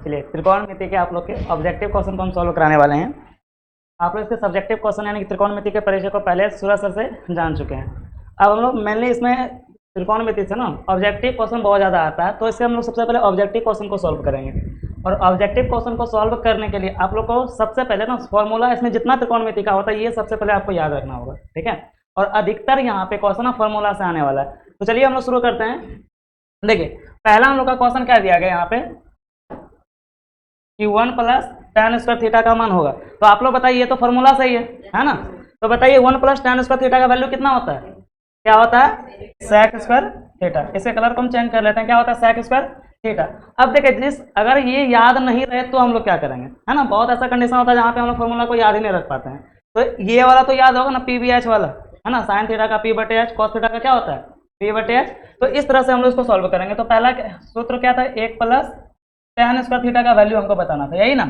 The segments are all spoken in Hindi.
चलिए त्रिकोणमिति के आप लोग के ऑब्जेक्टिव क्वेश्चन को हम सॉल्व कराने वाले हैं। आप लोग इसके सब्जेक्टिव क्वेश्चन यानी कि त्रिकोणमिति के परिचय को पहले सूरज सर से जान चुके हैं। अब हम लोग मेनली इसमें त्रिकोणमिति से ना ऑब्जेक्टिव क्वेश्चन बहुत ज़्यादा आता है, तो इससे हम लोग सबसे पहले ऑब्जेक्टिव क्वेश्चन को सॉल्व करेंगे। और ऑब्जेक्टिव क्वेश्चन को सॉल्व करने के लिए आप लोग को सबसे पहले ना फॉर्मूला, इसमें जितना त्रिकोणमिति का होता है ये सबसे पहले आपको याद रखना होगा, ठीक है। और अधिकतर यहाँ पे क्वेश्चन ना फॉर्मूला से आने वाला है। तो चलिए हम लोग शुरू करते हैं। देखिए पहला हम लोग का क्वेश्चन क्या दिया गया यहाँ पे कि 1 + tan स्क्वायर थीटा का मान होगा। तो आप लोग बताइए, ये तो फॉर्मूला सही है ना। तो बताइए 1 + tan स्क्वायर थीटा का वैल्यू कितना होता है? क्या होता है? sec square theta. इसके कलर को हम चेंज कर लेते हैं। क्या होता है? sec square theta. अब देखिए अगर ये याद नहीं रहे तो हम लोग क्या करेंगे, है ना। बहुत ऐसा कंडीशन होता है जहाँ पे हम लोग फॉर्मूला को याद ही नहीं रख पाते हैं। तो ये वाला तो याद होगा ना, PBH वाला, है ना। साइन थीटा का P/H, cos थीटा का क्या होता है? P/H। तो इस तरह से हम लोग इसको सॉल्व करेंगे। तो पहला सूत्र क्या था? 1 + tan स्क्वायर थीटा का वैल्यू हमको बताना था, यही ना।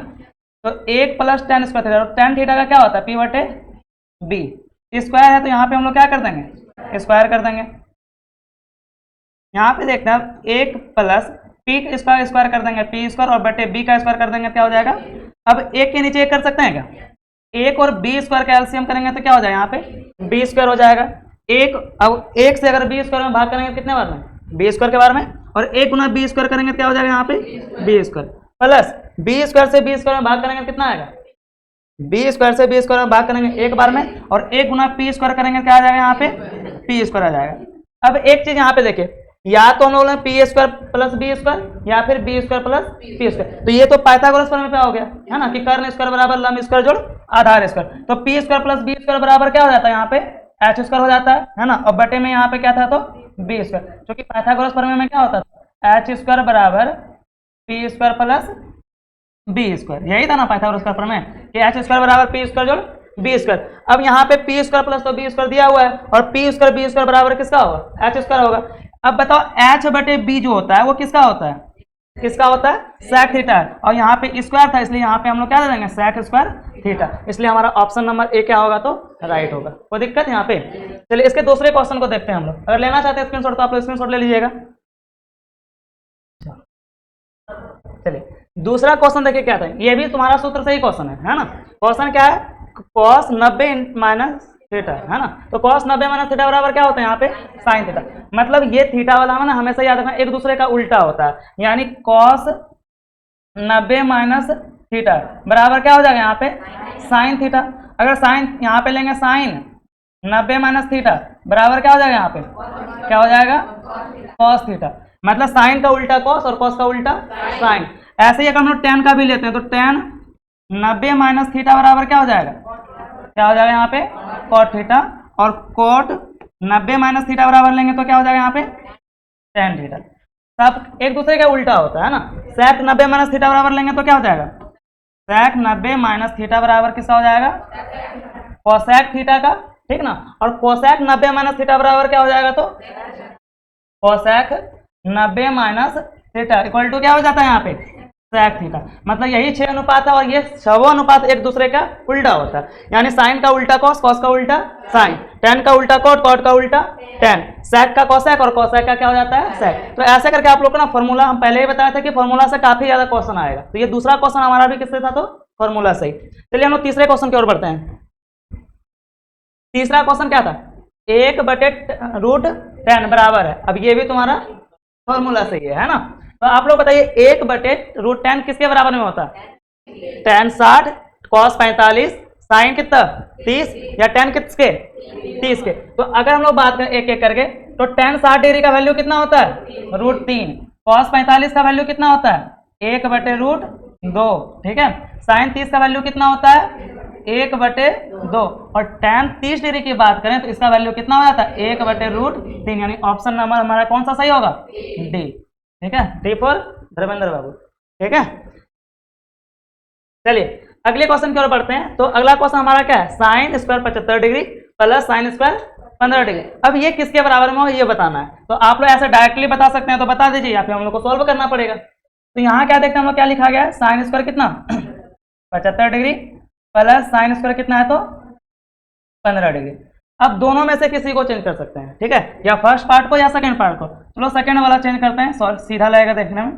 तो 1 + tan स्क्वायर थीटा, और tan थीटा का क्या होता है? P/B। स्क्वायर है तो यहाँ पे हम लोग क्या कर देंगे? स्क्वायर कर देंगे। यहाँ पे देखते हैं 1 + P स्क्वायर स्क्वायर कर देंगे, P स्क्वायर, और बटे B का स्क्वायर कर देंगे, क्या हो जाएगा? अब एक के नीचे एक कर सकते हैं क्या? 1 और B स्क्वायर का एलसीएम करेंगे तो क्या हो जाएगा? यहाँ पे B स्क्वायर हो जाएगा। अब 1 से अगर B स्क्वायर में भाग करेंगे कितने बार में? B स्क्वायर के बार में। और 1 × B स्क्वायर करेंगे क्या हो जाएगा? यहाँ पे B square, plus B square से B स्क्वायर में भाग करेंगे कितना आएगा? B स्क्वायर से B स्क्वायर में भाग करेंगे एक बार में, और 1 × P स्क्वायर करेंगे क्या आ जाएगा? यहाँ पे P स्क्वायर आ जाएगा। अब एक चीज यहाँ पे देखिए, या तो हम लोग P स्क्वायर + B स्क्वायर, या फिर B स्क्वायर + P स्क्वायर। तो ये तो पाइथागोरस प्रमेय पे हो गया, है ना, कि कर्ण स्क्वायर बराबर लंब स्क्वायर जोड़ आधार स्क्वायर। तो P स्क्वायर + B स्क्वायर बराबर क्या हो जाता है? यहाँ पे H स्क्वायर हो जाता है ना। और बटे में यहाँ पे क्या था? तो B स्क्वायर, क्योंकि पाइथागोरस प्रमेय में क्या होता था? H स्क्वायर बराबर P स्क्वायर + B स्क्वायर। यही था ना पाइथागोरस का प्रमेय, कि H स्क्वायर बराबर P स्क्वायर जोड़ B स्क्वायर। अब यहाँ पे P स्क्वायर प्लस तो B स्क्वायर दिया हुआ है, और P स्क्वायर B स्क्वायर बराबर किसका होगा? H स्क्वायर होगा। अब बताओ H/B जो होता है वो किसका होता है? किसका होता है? sec theta. और यहाँ पे स्क्वायर था, इसलिए यहाँ पे हम लोग क्या दे देंगे? sec square theta. इसलिए हमारा ऑप्शन नंबर ए क्या होगा? तो राइट होगा। कोई दिक्कत यहाँ पे? चलिए इसके दूसरे क्वेश्चन को देखते हैं हम लोग। अगर लेना चाहते हैं स्क्रीनशॉट तो आप लोग स्क्रीनशॉट ले लीजिएगा। चलिए दूसरा क्वेश्चन देखिए क्या था। ये भी तुम्हारा सूत्र से ही क्वेश्चन है ना। क्वेश्चन क्या है? cos 90 - थीटा, है ना। तो cos 90 - थीटा बराबर क्या होता है? यहाँ पे sin थीटा। मतलब ये थीटा वाला है ना, हमेशा याद रखना एक दूसरे का उल्टा होता है, यानी cos 90 - थीटा बराबर क्या हो जाएगा? यहाँ पे sin थीटा। अगर साइन यहाँ पे लेंगे sin 90 - थीटा बराबर क्या हो जाएगा? यहाँ पे क्या हो जाएगा? cos theta. मतलब साइन का उल्टा cos और cos का उल्टा sin। ऐसे ही अगर हम लोग tan का भी लेते हैं तो tan 90 - थीटा बराबर क्या हो जाएगा? क्या हो जाएगा? यहाँ पे cot थीटा। और cot 90 - थीटा बराबर लेंगे तो क्या हो जाएगा? यहाँ पे tan थीटा। सब एक दूसरे का उल्टा होता है ना। sec 90 - थीटा बराबर लेंगे तो क्या हो जाएगा? sec 90 - थीटा बराबर किसका हो जाएगा? cosec थीटा का, ठीक ना। और cosec 90 - थीटा बराबर क्या हो जाएगा? तो cosec 90 - थीटा इक्वल टू क्या हो जाता है? यहाँ पे sec थीटा। मतलब यही 6 अनुपात है, और ये 6 अनुपात एक दूसरे का उल्टा होता है, यानी साइन का उल्टा cos, cos का उल्टा साइन, tan का उल्टा cot, cot का उल्टा tan, sec का cosec, और cosec का क्या हो जाता है? sec। तो ऐसे करके आप लोग को ना फॉर्मूला, हम पहले ही बताया था कि फॉर्मूला से काफी ज्यादा क्वेश्चन आएगा। तो ये दूसरा क्वेश्चन हमारा भी किससे था? तो फॉर्मूला से ही। चलिए हम लोग तीसरे क्वेश्चन की ओर बढ़ते हैं। तीसरा क्वेश्चन क्या था? 1/√10 बराबर है। अब ये भी तुम्हारा फॉर्मूला से ही है ना। तो आप लोग बताइए 1/√10 किसके बराबर में होता है? tan 60, cos 45, sin कितना? 30, या tan किसके? 30 के। तो अगर हम लोग बात करें एक एक करके, तो tan 60 डिग्री का वैल्यू कितना होता है? √3। cos 45 का वैल्यू कितना होता है? 1/√2, ठीक है। sin 30 का वैल्यू कितना होता है? 1/2। और tan 30 डिग्री की बात करें तो इसका वैल्यू कितना हो जाता है? 1/√3। यानी ऑप्शन नंबर हमारा कौन सा सही होगा? डी, ठीक है। डी फॉर धर्मेंद्र बाबू, ठीक है। चलिए अगले क्वेश्चन की ओर बढ़ते हैं। तो अगला क्वेश्चन हमारा क्या है? Sine square 75 degree plus sine square 15 degree. अब ये किसके बराबर में हो ये बताना है। तो आप लोग ऐसे डायरेक्टली बता सकते हैं तो बता दीजिए, या फिर हम लोग को सॉल्व करना पड़ेगा। तो यहाँ क्या देखते हैं हम लोग, क्या लिखा गया है? साइन स्क्वायर कितना 75 डिग्री प्लस साइन स्क्वायर कितना है? तो 15 डिग्री। अब दोनों में से किसी को चेंज कर सकते हैं, ठीक है, या फर्स्ट पार्ट को या सेकंड पार्ट को। चलो सेकंड वाला चेंज करते हैं, सीधा लगेगा देखने में।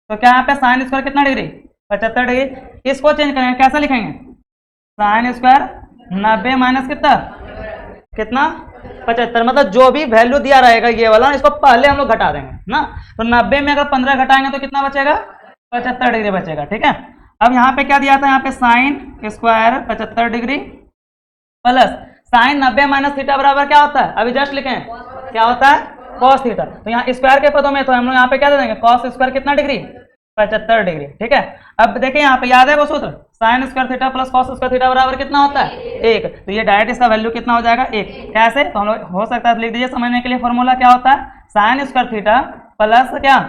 तो क्या यहाँ पे साइन स्क्वायर कितना डिग्री 75 डिग्री। इसको चेंज करेंगे, कैसा लिखेंगे, साइन स्क्वायर 90 माइनस कितना कितना 75, मतलब जो भी वैल्यू दिया रहेगा ये वाला इसको पहले हम लोग घटा देंगे ना। तो 90 में अगर 15 घटाएंगे तो कितना बचेगा 75 डिग्री बचेगा। ठीक है, अब यहाँ पे क्या दिया था, यहाँ पे sine square 75 degree plus sign 90 minus theta बराबर क्या होता है, अभी जस्ट लिखें क्या होता है कॉस थीटा। तो यहाँ स्क्वायर के पदों में तो हम लोग यहाँ पे क्या दे देंगे, कॉस स्क्वायर कितना डिग्री 75 डिग्री। ठीक है, अब देखिए यहाँ पे याद है वो सूत्र, sign square theta plus cos square theta बराबर कितना होता है 1। तो ये डायरेक्ट इसका वैल्यू कितना हो जाएगा 1। कैसे, तो हम लोग हो सकता है लिख दीजिए समझने के लिए, फॉर्मूला क्या होता है, साइन स्क्वायर थीटा प्लस क्या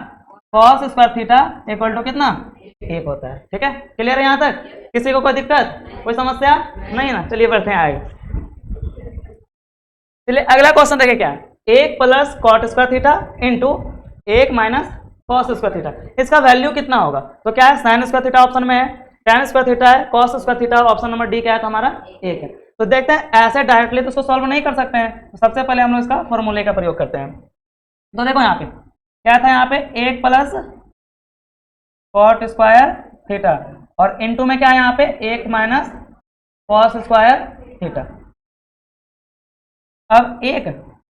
cos square theta equal to कितना 1 होता है। ठीक है, क्लियर है यहाँ तक, किसी को कोई दिक्कत कोई समस्या नहीं ना। चलिए बढ़ते हैं आगे। चलिए अगला क्वेश्चन देखिए क्या है, 1 plus cot square theta into 1 minus cos square theta, इसका वैल्यू कितना होगा। तो क्या है, साइन स्क्वायर थीटा ऑप्शन में है, tan स्क्वायर थीटा है, cos square theta option number D क्या है, तो हमारा 1 है। तो देखते हैं ऐसे डायरेक्टली तो इसको सॉल्व नहीं कर सकते हैं, तो सबसे पहले हम लोग इसका फॉर्मूले का प्रयोग करते हैं। तो देखो यहाँ पे क्या था, यहाँ पे 1 प्लस कॉट स्क्वायर थीटा और इनटू में क्या है यहाँ पे 1 माइनस कॉस स्क्वायर थीटा। अब 1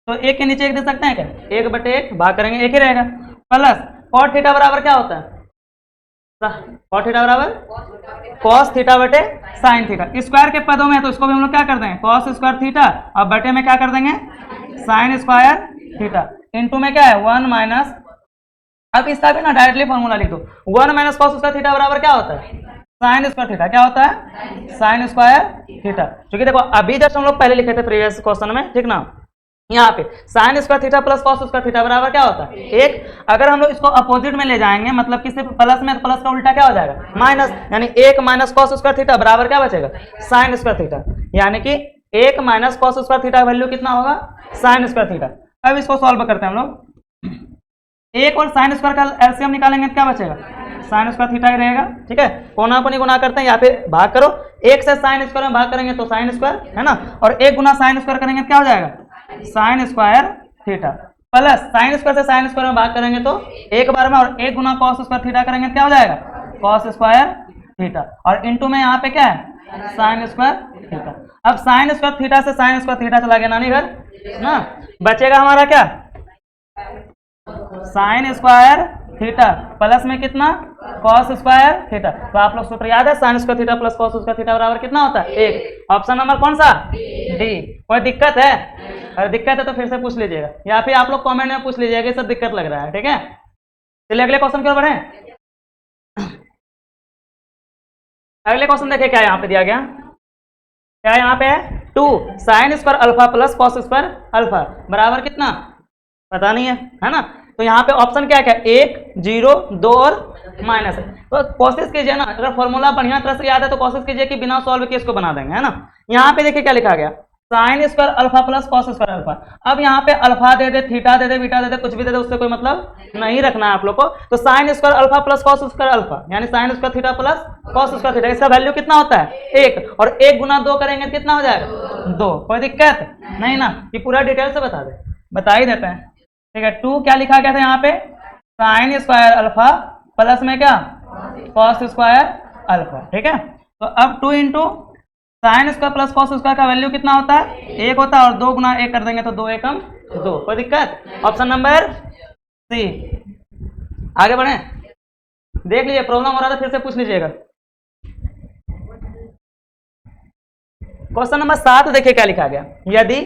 तो 1 के नीचे 1 दे सकते हैं क्या, 1/1 भाग करेंगे 1 ही रहेगा, प्लस कॉट थीटा बराबर क्या होता है, कॉट थीटा बराबर कॉस थीटा बटे साइन थीटा। स्क्वायर के पदों में तो इसको भी हम लोग क्या कर देंगे कॉस स्क्वायर थीटा और बटे में क्या कर देंगे साइन स्क्वायर थीटा, इनटू में क्या है 1 माइनस, अब इसका भी ना डायरेक्टली फॉर्मूला लिख दो, 1 माइनस कॉस स्क्वायर थीटा बराबर क्या होता है साइन स्क्वायर थीटा, क्या होता है साइन स्क्वायर थीटा। क्योंकि देखो अभी जस्ट हम लोग पहले लिखे थे प्रीवियस क्वेश्चन में, ठीक ना, यहाँ पे sign square theta plus cos square theta बराबर क्या होता है 1। अगर हम लोग इसको अपोजिट में ले जाएंगे, मतलब कि सिर्फ प्लस में, तो प्लस का उल्टा क्या हो जाएगा माइनस, यानी 1 माइनस कॉस स्क्वायर थीटा बराबर क्या बचेगा साइन स्क्वायर थीटा, यानी कि 1 माइनस कॉस स्क्वायर थीटा का वैल्यू कितना होगा साइन स्क्वायर थीटा। अब इसको सॉल्व करते हैं हम लोग, 1 और साइन स्क्वायर का एलसीएम निकालेंगे तो क्या बचेगा साइन स्क्वायर थीटा ही रहेगा। ठीक है, कोना को नहीं गुना करते हैं, यहाँ पे भाग करो, 1 से साइन स्क्वायर में भाग करेंगे तो साइन स्क्वायर है ना, और 1 गुना साइन स्क्वायर करेंगे तो क्या हो जाएगा sign square theta, plus sine square से साइन स्क्वायर में भाग करेंगे तो एक बार में, और 1 गुना कॉस स्क्वायर थीटा करेंगे तो क्या हो जाएगा कॉस स्क्वायर थीटा, और इनटू में यहाँ पे क्या है साइन स्क्वायर थीटा। अब साइन स्क्वायर थीटा से साइन स्क्वायर थीटा चला गया नानी घर ना, बचेगा हमारा क्या साइन स्क्वायर थीटा प्लस में कितना कॉस स्क्वायर थीटा। तो आप लोग सूत्र याद है, sine square theta plus cos square theta बराबर कितना होता है 1। ऑप्शन नंबर कौन सा डी। कोई दिक्कत है, अगर दिक्कत है तो फिर से पूछ लीजिएगा, या फिर आप लोग कमेंट में पूछ लीजिएगा सब दिक्कत लग रहा है। ठीक है, चलिए अगले क्वेश्चन की ओर बढ़े। अगले क्वेश्चन देखिए क्या यहाँ पे दिया गया, क्या यहाँ पे है 2 sign square alpha plus cos square alpha बराबर कितना पता नहीं है ना। तो यहाँ पे ऑप्शन क्या क्या 1 0 2 और माइनस है। तो कोशिश कीजिए ना, अगर फॉर्मूला बढ़िया तरह से याद है तो कोशिश कीजिए कि बिना सॉल्व किए इसको बना देंगे, है ना। यहाँ पे देखिए क्या लिखा गया sign square alpha plus cos square alpha. अब यहाँ पे अल्फा दे दे, थीटा दे दे, बीटा दे दे, कुछ भी दे दे, उससे कोई मतलब नहीं रखना है आप लोग को। तो sine square alpha plus cos square alpha यानी sine square theta plus cos square theta, इसका वैल्यू कितना होता है 1, और 1 गुना 2 करेंगे तो कितना हो जाएगा 2। कोई दिक्कत नहीं ना, ये पूरा डिटेल से बता ही देते हैं। ठीक है, 2 क्या लिखा गया था यहाँ पे साइन स्क्वायर अल्फा प्लस में क्या कॉस स्क्वायर अल्फा। ठीक है, तो अब 2 into sine square plus cos square का वैल्यू कितना होता है 1 होता है, और 2 गुना 1 कर देंगे तो 2 एकम 2। कोई दिक्कत, ऑप्शन नंबर सी। आगे बढ़े, देख लीजिए प्रॉब्लम हो रहा था फिर से पूछ लीजिएगा। क्वेश्चन नंबर 7 देखिए क्या लिखा गया, यदि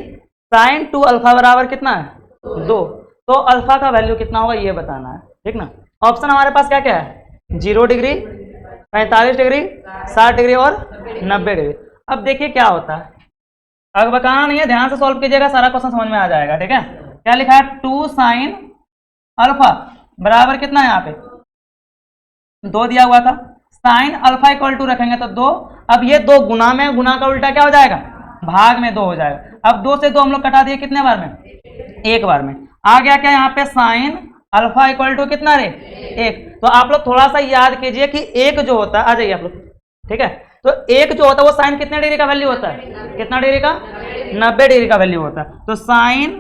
साइन 2 अल्फा बराबर कितना है 2, तो अल्फा का वैल्यू कितना होगा ये बताना है। ठीक ना, ऑप्शन हमारे पास क्या क्या है 0 डिग्री 45 डिग्री 60 डिग्री और 90 डिग्री। अब देखिए क्या होता है, अब बताना नहीं है, ध्यान से सॉल्व कीजिएगा, सारा क्वेश्चन समझ में आ जाएगा। ठीक है, क्या लिखा है 2 साइन अल्फा बराबर कितना है यहाँ पे 2 दिया हुआ था, साइन अल्फा इक्वल टू रखेंगे तो 2। अब ये 2 गुना में, गुना का उल्टा क्या हो जाएगा भाग में 2 हो जाएगा। अब 2 से 2 हम लोग कटा दिए कितने बार में एक बार में। आ गया क्या यहाँ पे साइन अल्फा इक्वल टू कितना रे 1। तो आप लोग थोड़ा सा याद कीजिए कि 1 जो होता है, आ जाइए आप लोग। ठीक है, तो 1 जो होता है वो साइन कितने डिग्री का वैल्यू होता है, कितना डिग्री का 90 डिग्री का वैल्यू होता है। तो साइन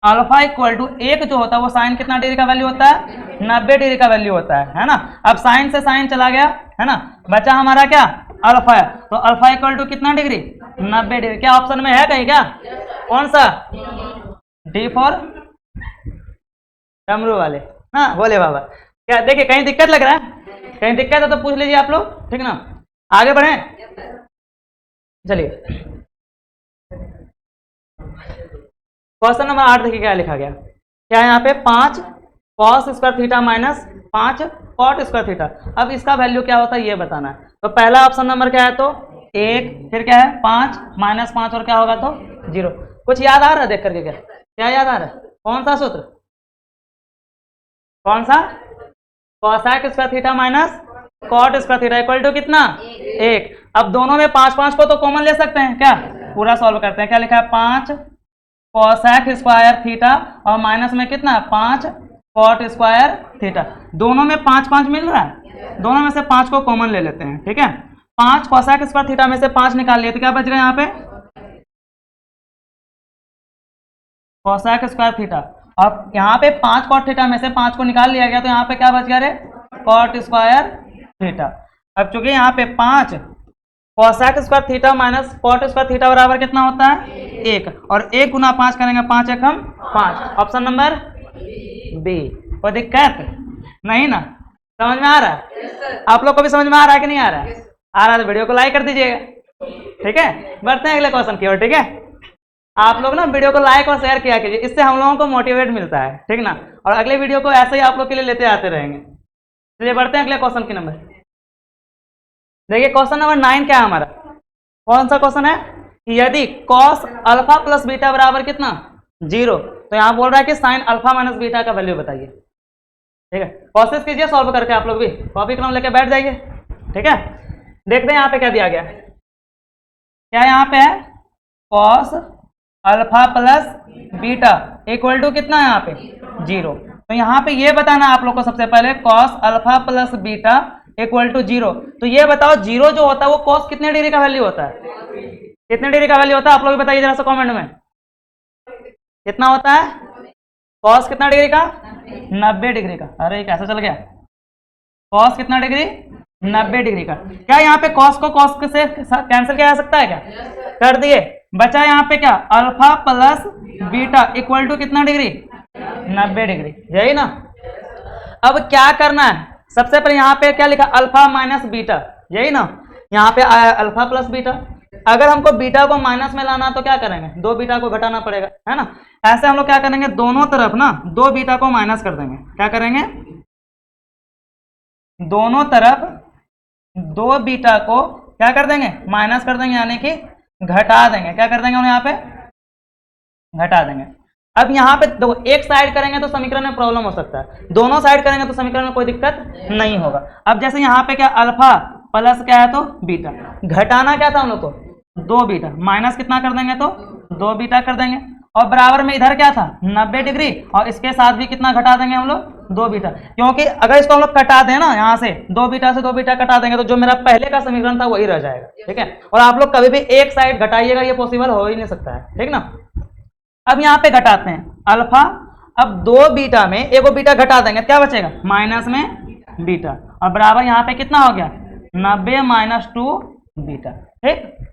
अल्फा इक्वल टू एक जो होता है वो साइन कितना डिग्री का वैल्यू होता है, 90 डिग्री का वैल्यू होता है ना। अब साइन से साइन चला गया है ना, बचा हमारा क्या अल्फा है, तो अल्फा इक्वल टू कितना डिग्री, 90 डिग्री। क्या ऑप्शन में है कहीं क्या, कौन सा, डी फॉर डमरू वाले, हाँ बोले बाबा। क्या देखिए कहीं दिक्कत लग रहा है, कहीं दिक्कत है तो पूछ लीजिए आप लोग, ठीक ना। आगे बढ़े, चलिए क्वेश्चन नंबर 8 देखिए क्या लिखा गया। क्या यहाँ पे 5 cos square theta minus 5 cot square theta. अब इसका वैल्यू क्या होता है ये बताना है। तो पहला ऑप्शन नंबर क्या है, तो 1, फिर क्या है 5 माइनस 5 और क्या होगा तो 0। कुछ याद आ रहा है देख करके, क्या याद आ रहा है, कौन सा सूत्र, कौन सा, cosec square theta minus cot square theta equal to कितना 1। अब दोनों में 5 5 को तो कॉमन ले सकते हैं, क्या पूरा सॉल्व करते हैं। क्या लिखा है 5 कॉसेक स्क्वायर थीटा और माइनस में कितना 5 कॉट स्क्वायर थीटा। दोनों में 5 5 मिल रहा है, दोनों में से 5 को कॉमन ले लेते हैं, ठीक है। 5 कॉसेक स्क्वायर थीटा में से 5 निकाल लिए तो क्या बच गया यहाँ पे कॉसेक स्क्वायर थीटा। अब यहाँ पे 5 कॉट थीटा में से 5 को निकाल लिया गया तो यहाँ पे क्या बच गया रे, कॉट स्क्वायर थीटा। अब चूंकि यहाँ पे 5 cosec square theta minus cot square theta बराबर कितना होता है 1, और 1 गुना 5 करेंगे 5 1 हम 5। Option number B. कोई दिक्कत नहीं ना, समझ में आ रहा है, आप लोग को भी समझ में आ रहा है कि नहीं आ रहा है, आ रहा है तो वीडियो को लाइक कर दीजिएगा, ठीक है। बढ़ते हैं अगले क्वेश्चन की ओर, ठीक है। आप लोग ना वीडियो को लाइक और शेयर किया कीजिए, इससे हम लोगों को मोटिवेट मिलता है, ठीक ना। और अगले वीडियो को ऐसे ही आप लोग के लिए लेते आते रहेंगे। चलिए बढ़ते हैं अगले क्वेश्चन के नंबर। देखिए क्वेश्चन नंबर 9 क्या है हमारा, कौन सा क्वेश्चन है, यदि कॉस अल्फा प्लस बीटा बराबर कितना 0, तो यहाँ बोल रहा है कि साइन अल्फा माइनस बीटा का वैल्यू बताइए, ठीक है। कोशिश कीजिए सॉल्व करके, आप लोग भी कॉपी कलम लेके बैठ जाइए, ठीक है। देखते हैं यहाँ पे क्या दिया गया, क्या यहाँ पे है cos alpha plus beta equal to कितना है यहाँ पे 0। तो यहाँ पे ये बताना आप लोग को सबसे पहले cos alpha plus beta equal to 0। तो ये बताओ 0 जो होता है वो कॉस कितने डिग्री का वैल्यू होता है, कितने डिग्री का वैल्यू होता है, आप लोग बताइए जरा सा कमेंट में, कितना होता है कॉस कितना डिग्री का 90 डिग्री का। अरे कैसा चल गया, कॉस कितना डिग्री 90 डिग्री का। क्या यहाँ पे कॉस को कॉस से कैंसिल किया जा सकता है, क्या कर दिए, बचा यहाँ पे क्या alpha plus beta equal to कितना डिग्री 90 डिग्री, यही ना। अब क्या करना है, सबसे पहले यहाँ पे क्या लिखा अल्फा माइनस बीटा, यही ना। यहाँ पे आया अल्फा प्लस बीटा, अगर हमको बीटा को माइनस में लाना तो क्या करेंगे, 2 बीटा को घटाना पड़ेगा, है ना। ऐसे हम लोग क्या करेंगे, दोनों तरफ ना 2 बीटा को माइनस कर देंगे। क्या करेंगे, दोनों तरफ 2 बीटा को क्या कर देंगे माइनस कर देंगे, यानी कि घटा देंगे। क्या कर देंगे उन्हें यहाँ पे घटा देंगे। अब यहाँ पे दो एक साइड करेंगे तो समीकरण में प्रॉब्लम हो सकता है, दोनों साइड करेंगे तो समीकरण में कोई दिक्कत नहीं होगा। अब जैसे यहाँ पे क्या अल्फा प्लस क्या है तो बीटा, घटाना क्या था हम लोग को 2 बीटा, माइनस कितना कर देंगे तो 2 बीटा कर देंगे, और बराबर में इधर क्या था 90 डिग्री, और इसके साथ भी कितना घटा देंगे हम लोग 2 बीटा। क्योंकि अगर इसको हम लोग कटा दें ना, यहाँ से 2 बीटा से 2 बीटा कटा देंगे तो जो मेरा पहले का समीकरण था वही रह जाएगा, ठीक है। और आप लोग कभी भी एक साइड घटाइएगा, ये पॉसिबल हो ही नहीं सकता है, ठीक ना। अब यहाँ पे घटाते हैं अल्फा, अब 2 बीटा में एगो बीटा घटा देंगे, क्या बचेगा माइनस में बीटा, और बराबर यहाँ पे कितना हो गया 90 माइनस 2 बीटा, ठीक।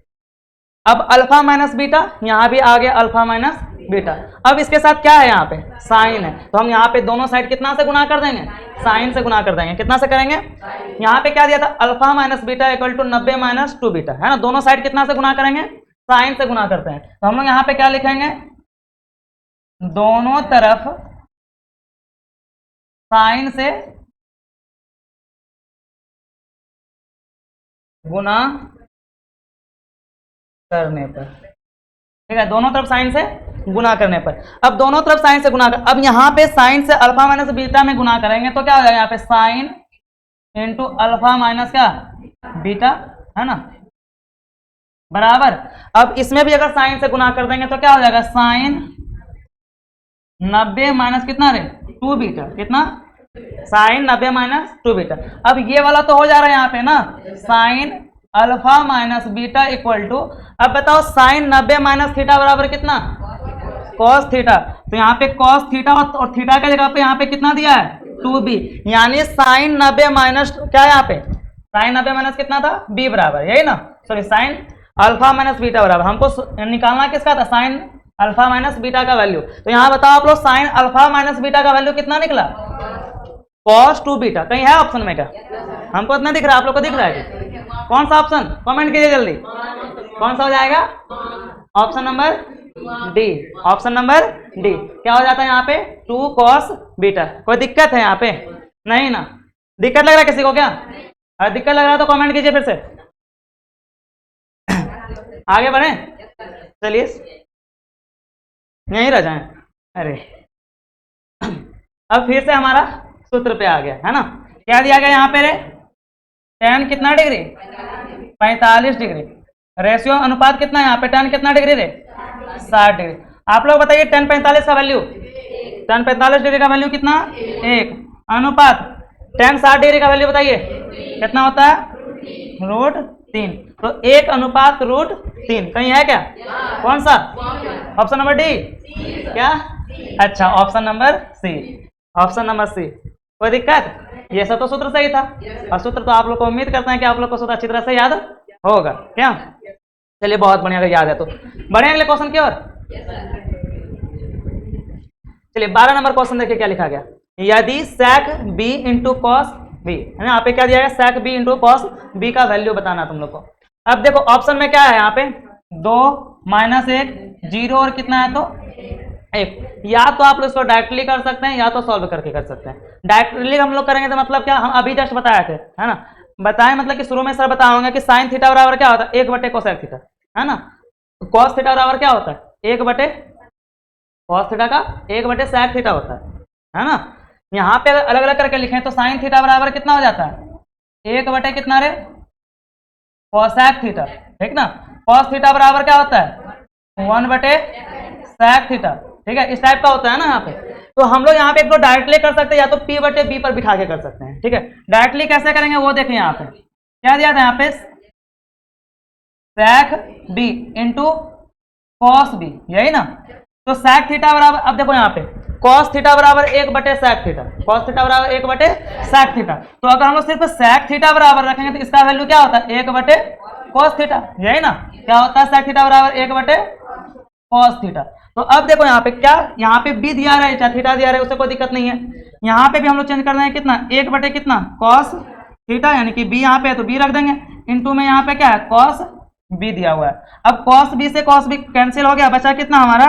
अब अल्फा माइनस बीटा, यहाँ भी आ गया अल्फा माइनस बीटा। अब इसके साथ क्या है यहाँ पे साइन है, तो हम यहाँ पे दोनों साइड कितना से गुना कर देंगे, साइन से गुना कर देंगे। कितना से करेंगे, यहाँ पे क्या दिया था alpha minus beta equal to 90 minus 2 beta, है ना। दोनों साइड कितना से गुना करेंगे, साइन से गुना करते हैं। तो हम लोग यहाँ पे क्या लिखेंगे, दोनों तरफ साइन से गुना करने पर, ठीक है, दोनों तरफ साइन से गुना करने पर। अब दोनों तरफ साइन से गुना कर, अब यहाँ पे साइन से अल्फा माइनस बीटा में गुना करेंगे तो क्या हो जाएगा यहाँ पे साइन इंटू अल्फा माइनस क्या बीटा, है ना, बराबर। अब इसमें भी अगर साइन से गुना कर देंगे तो क्या हो जाएगा साइन 90 माइनस कितना रे 2 बीटा, कितना साइन 90 माइनस 2 बीटा। अब ये वाला तो हो जा रहा है यहाँ पे ना sine alpha minus beta equal to, अब बताओ साइन 90 माइनस थीटा बराबर कितना कॉस थीटा, तो यहाँ पे कॉस थीटा और थीटा की जगह पे यहाँ पे कितना दिया है 2b, यानी साइन 90 माइनस क्या है यहाँ पे साइन 90 माइनस कितना था b बराबर, यही ना, sorry sine alpha minus beta बराबर, हमको निकालना किसका था साइन अल्फा माइनस बीटा का वैल्यू। तो यहाँ बताओ आप लोग साइन अल्फा माइनस बीटा का वैल्यू कितना निकला कॉस 2 बीटा, कहीं है ऑप्शन में क्या? हमको इतना दिख रहा है, आप लोग को दिख रहा है? कौन सा ऑप्शन कमेंट कीजिए जल्दी, कौन सा हो जाएगा? Option number D, option number D. क्या हो जाता है यहाँ पे 2 कॉस बीटा। कोई दिक्कत है यहाँ पे? नहीं ना, दिक्कत लग रहा है किसी को क्या? अगर दिक्कत लग रहा है तो कमेंट कीजिए फिर से, आगे बढ़े, चलिए यहीं रह जाएं। अरे अब फिर से हमारा सूत्र पे आ गया है ना, क्या दिया गया यहाँ पे रे, tan कितना डिग्री 45 डिग्री, रेशियो अनुपात कितना है यहाँ पे tan कितना डिग्री रे 60 डिग्री। आप लोग बताइए tan 45 का वैल्यू, tan 45 डिग्री का वैल्यू कितना 1 अनुपात tan 60 डिग्री का वैल्यू बताइए कितना होता है √3, तो 1 अनुपात √3 कहीं है क्या? कौन सा? ऑप्शन नंबर डी क्या? अच्छा option number C, option number C. कोई दिक्कत? ये सब तो सूत्र सही था, और सूत्र तो आप लोग को उम्मीद करते हैं कि आप लोग को सूत्र अच्छी तरह से याद होगा क्या? चलिए बहुत बढ़िया, अगर याद है तो बढ़िया। अगले क्वेश्चन की ओर चलिए, 12 नंबर क्वेश्चन देखिए क्या लिखा गया, यदि sec b into cos B, है ना, यहाँ पे क्या दिया है sec b into cos B का वैल्यू बताना तुम लोग को। अब देखो ऑप्शन में क्या है यहाँ पे 2 -1 0 और कितना है तो 1, या तो आप लोग इसको डायरेक्टली कर सकते हैं या तो सॉल्व करके कर सकते हैं। डायरेक्टली हम लोग करेंगे तो मतलब क्या, हम अभी जस्ट बताए थे, है ना, बताएं मतलब कि शुरू में सर बताऊंगा कि साइन थीटा बराबर क्या होता है 1 कोसेक थीटा, है ना, कॉस थीटा बराबर क्या होता है 1 कॉस थीटा का 1 सेक थीटा होता है ना। यहाँ पे अगर अलग अलग करके लिखें तो साइन थीटा बराबर कितना हो जाता है 1 कितना रे कोसेक थीटा, ठीक ना। कॉस थीटा बराबर क्या होता है 1 सेक थीटा, ठीक है, इस टाइप का होता है ना यहाँ पे। तो हम लोग यहाँ पे एक तो डायरेक्टली कर सकते हैं या तो p/b पर बिठा के कर सकते हैं, ठीक है। डायरेक्टली कैसे करेंगे वो देखें, यहाँ पे क्या दिया था, यहाँ पे sec b into cos b, यही ना। तो sec थीटा बराबर, अब देखो यहाँ पे cos थीटा बराबर 1 sec थीटा, cos थीटा बराबर 1 sec थीटा। तो अगर हम लोग सिर्फ sec थीटा बराबर रखेंगे तो इसका वैल्यू क्या होता है 1 cos थीटा, यही ना। क्या होता है sec थीटा बराबर 1 cos थीटा। तो अब देखो यहाँ पे क्या, यहाँ पे b दिया रहा है चाहे थीटा दिया रहा है, उससे कोई दिक्कत नहीं है। यहाँ पे भी हम लोग चेंज कर देंगे कितना 1 कितना cos थीटा, यानी कि b यहाँ पे है तो b रख देंगे, इंटू में यहाँ पे क्या है cos b दिया हुआ है। अब cos b से cos b कैंसिल हो गया, बचा कितना हमारा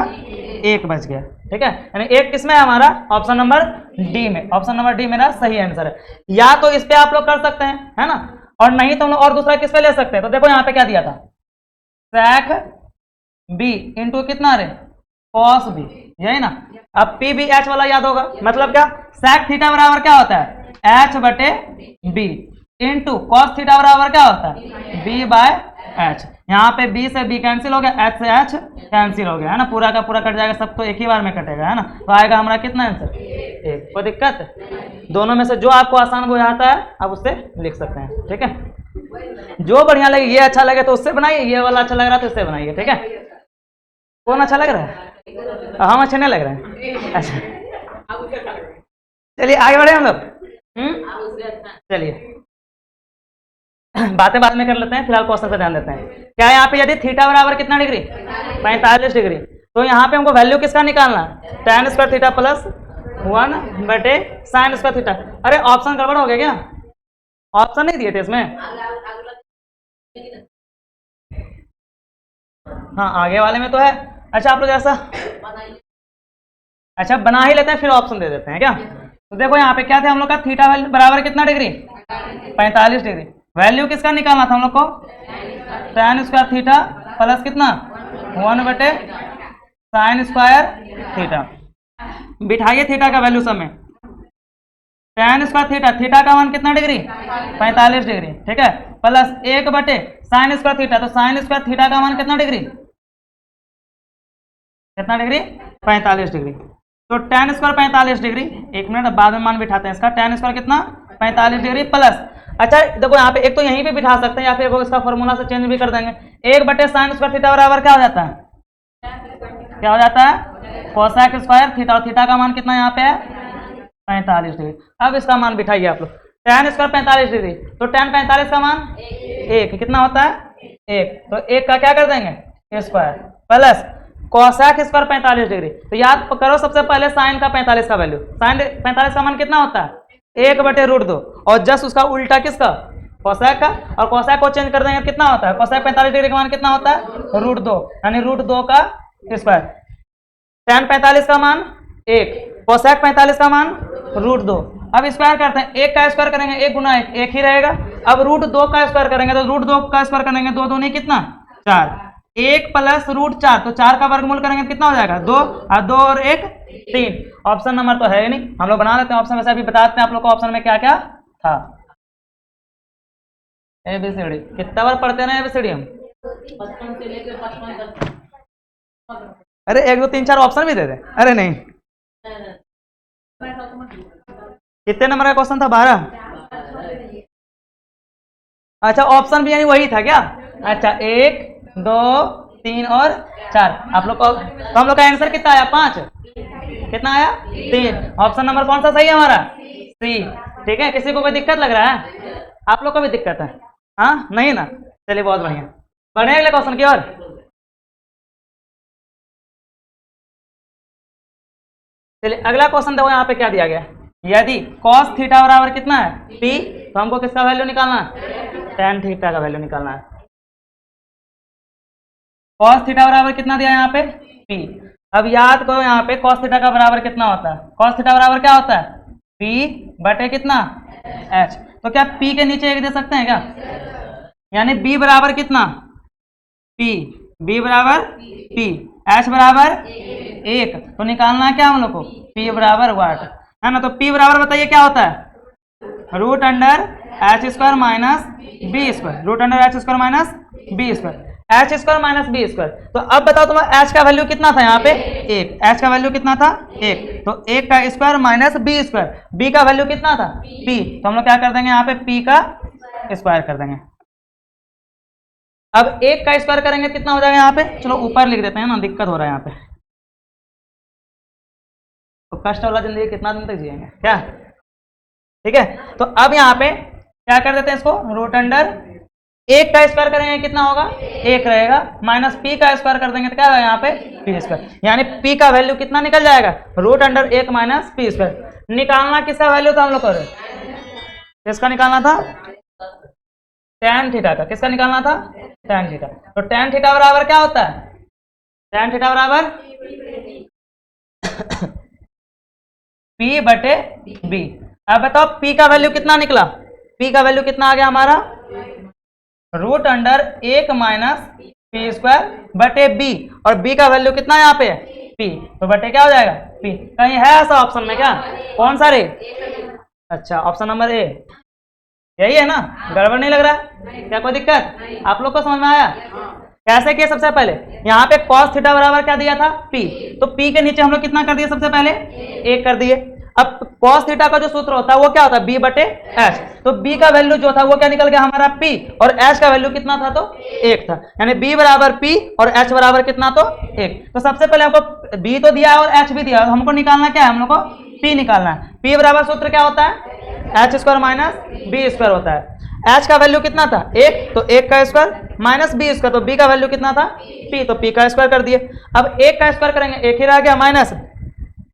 1 बच गया, ठीक है। यानी 1 किसमें है हमारा ऑप्शन नंबर डी में, ऑप्शन नंबर डी मेरा सही आंसर है। या तो इस पे आप लोग कर सकते हैं, है ना, और नहीं तो हम लोग और दूसरा किस पे ले सकते हैं। तो देखो यहाँ पे क्या दिया था sec b इंटू कितना रे cos b, यही ना। अब p भी h वाला याद होगा, मतलब क्या sec थीटा बराबर क्या होता है h/b इंटू cos थीटा बराबर क्या होता है b/h। यहाँ पे b से b कैंसिल हो गया, h से h कैंसिल हो गया, है ना, पूरा का पूरा कट जाएगा, सब तो एक ही बार में कटेगा, है ना। तो आएगा हमारा कितना आंसर 1। कोई दिक्कत है? दोनों में से जो आपको आसान बुझाता है आप उससे लिख सकते हैं, ठीक है। जो बढ़िया लगे, ये अच्छा लगे तो उससे बनाइए, ये वाला अच्छा लग रहा है तो उससे बनाइए, ठीक है। कौन अच्छा लग रहा है? हम अच्छे नहीं लग रहे हैं, अच्छा चलिए आगे बढ़े हम लोग। चलिए बातें बाद में कर लेते हैं, फिलहाल क्वेश्चन पे ध्यान देते हैं। क्या है यहाँ पे, यदि थीटा बराबर कितना डिग्री 45 डिग्री, तो यहाँ पे हमको वैल्यू किसका निकालना है tan square theta plus 1 sin square theta. अरे ऑप्शन गड़बड़ हो गया क्या? ऑप्शन नहीं दिए थे इसमें? हाँ आगे वाले में तो है। अच्छा आप लोग ऐसा, अच्छा बना ही लेते हैं फिर ऑप्शन दे देते हैं क्या। तो देखो यहाँ पे क्या थे हम लोग का, थीटा बराबर कितना डिग्री 45 डिग्री, वैल्यू किसका निकालना था हम लोग को tan स्क्वायर थीटा प्लस कितना 1 sin स्क्वायर थीटा। बिठाइए थीटा का वैल्यू सब में, tan स्क्वायर थीटा, थीटा का मान कितना डिग्री 45 डिग्री, ठीक है, प्लस 1 sin स्क्वायर थीटा, तो sin स्क्वायर थीटा का मान कितना डिग्री 45 डिग्री। तो tan स्क्वायर 45 डिग्री, एक मिनट बाद में मान बिठाते हैं इसका, tan स्क्वायर कितना 45 डिग्री प्लस, अच्छा देखो यहाँ पे एक तो यहीं पे बिठा सकते हैं या फिर इसका फॉर्मूला से चेंज भी कर देंगे। 1 sin स्क्वायर थीटा बराबर क्या हो जाता है, क्या हो जाता है कोसेक स्क्वायर थीटा, और थीटा का मान कितना यहाँ पे है 45 डिग्री। अब इसका मान बिठाइए आप लोग, tan स्क्वायर 45 डिग्री, तो tan 45 का मान 1 कितना होता है 1, तो 1 का क्या कर देंगे square plus cosec square 45 degree. तो याद करो सबसे पहले साइन का 45 का वैल्यू, साइन 45 का मान कितना होता है 1/√2, और जस्ट उसका उल्टा किसका कोसेक का, और कोसेक को चेंज कर देंगे कितना होता है कोसेक 45 डिग्री का मान कितना होता है √2, यानी √2 का स्क्वायर। tan 45 का मान 1, कोसेक 45 का मान √2। अब स्क्वायर करते हैं, 1 का स्क्वायर करेंगे 1 गुना 1 1 ही रहेगा। अब √2 का स्क्वायर करेंगे तो √2 का स्क्वायर करेंगे 2 दूनी कितना 4, 1 प्लस √4, तो 4 का वर्गमूल करेंगे कितना हो जाएगा 2, और 2 और 1 3। ऑप्शन नंबर तो है ही नहीं, हम लोग बना लेते हैं ऑप्शन, वैसे अभी बताते हैं आप लोग को ऑप्शन में क्या क्या था। ABCD कितना बार पढ़ते हैं ABCD हम, अरे 1 2 3 4 ऑप्शन भी दे दे, अरे नहीं कितने नंबर का क्वेश्चन था 12। अच्छा ऑप्शन भी यानी वही था क्या, अच्छा 1 2 3 और 4, आप लोग को तो हम लोग का आंसर कितना आया 5, कितना आया 3। ऑप्शन नंबर कौन सा सही है हमारा सी। ठीक है, किसी को कोई दिक्कत लग रहा है, आप लोग को भी दिक्कत है हाँ नहीं ना, चलिए बहुत बढ़िया, बढ़िया अगले क्वेश्चन की ओर। चलिए अगला क्वेश्चन देखो यहाँ पे क्या दिया गया, यदि cos थीटा बराबर कितना है p, तो हमको किसका वैल्यू निकालना है tan थीटा का वैल्यू निकालना है। cos थीटा बराबर कितना दिया यहाँ पे p, अब याद करो यहाँ पे cos थीटा का बराबर कितना होता है, cos थीटा बराबर क्या होता है p बटे कितना h, तो क्या p के नीचे 1 दे सकते हैं क्या, यानी b बराबर कितना p, b बराबर p, h बराबर 1, तो निकालना है क्या हम लोग को p बराबर वाट है ना। तो p बराबर बताइए क्या होता है √h² minus b square, √h² minus b square, h² minus b square. तो अब बताओ तुम h का वैल्यू कितना था यहाँ पे 1, h का वैल्यू कितना था 1, तो 1 का square minus b square, b का वैल्यू कितना था p, तो हम लोग क्या कर देंगे यहाँ पे p का स्क्वायर कर देंगे। अब 1 का स्क्वायर करेंगे कितना हो जाएगा यहाँ पे, चलो ऊपर लिख देते हैं ना, दिक्कत हो रहा है यहाँ पे, तो कष्ट वाला जिंदगी कितना दिन तक जिएंगे क्या। ठीक है, तो अब यहाँ पे क्या कर देते हैं इसको √1 का स्क्वायर करेंगे कितना होगा 1 रहेगा, माइनस p का स्क्वायर कर देंगे तो क्या होगा यहाँ पे p स्क्वायर, यानी p का वैल्यू कितना निकल जाएगा √1 माइनस p स्क्वायर। निकालना किसका वैल्यू था हम लोग को, किसका निकालना था tan थीटा का, किसका निकालना था tan थीटा। तो tan थीटा बराबर क्या होता है, tan थीटा बराबर p बटे b। अब बताओ p का वैल्यू कितना निकला, p का वैल्यू कितना आ गया हमारा √1 माइनस p स्क्वायर बटे b, और b का वैल्यू कितना यहाँ पे है p, तो बटे क्या हो जाएगा p। कहीं है ऐसा ऑप्शन में क्या, कौन सा रे, अच्छा ऑप्शन नंबर ए यही है ना, गड़बड़ नहीं लग रहा क्या, कोई दिक्कत आप लोग को समझ में आया। कैसे किया, सबसे पहले यहाँ पे cos थीटा बराबर क्या दिया था p, तो p के नीचे हम लोग कितना कर दिए सबसे पहले 1 कर दिए। अब cos थीटा का जो सूत्र होता है वो क्या होता है b बटे h, तो b का वैल्यू जो था वो क्या निकल गया हमारा p, और h का वैल्यू कितना था तो 1 था, यानी b बराबर p और h बराबर कितना तो 1। तो सबसे पहले हमको b तो दिया और h भी दिया, तो हमको निकालना क्या है, हम लोग को p निकालना है। p बराबर सूत्र क्या होता है h² माइनस b स्क्वायर होता है, h का वैल्यू कितना था 1, तो 1 का स्क्वायर माइनस b स्क्वायर, तो b का वैल्यू कितना था p, तो p का स्क्वायर कर दिए। अब 1 का स्क्वायर करेंगे 1 ही रह गया, माइनस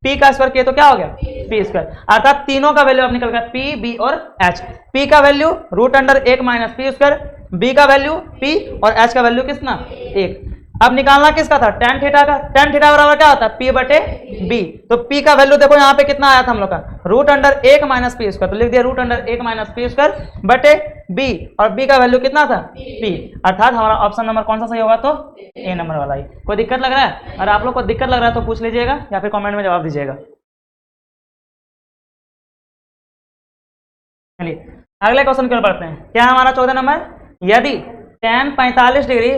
p का स्क्वायर किए तो क्या हो गया p स्क्वायर, अर्थात तीनों का वैल्यू अब निकल गया p b और h। p का value √1 minus p square, b का वैल्यू p और h का वैल्यू कितना 1। अब निकालना किसका था tan थीटा का, tan थीटा बराबर क्या होता है p बटे b, तो p का वैल्यू देखो यहाँ पे कितना आया था हम लोग का √1 माइनस p स्क्वायर, तो लिख दिया √1 माइनस p स्क्वायर बटे b, और b का वैल्यू कितना था p, अर्थात हमारा ऑप्शन नंबर कौन सा सही होगा तो ए नंबर वाला ही। कोई दिक्कत लग रहा है, अगर आप लोग को दिक्कत लग रहा है तो पूछ लीजिएगा या फिर कमेंट में जवाब दीजिएगा। चलिए अगले क्वेश्चन की ओर बढ़ते हैं, क्या हमारा 14 नंबर, यदि tan 45 डिग्री,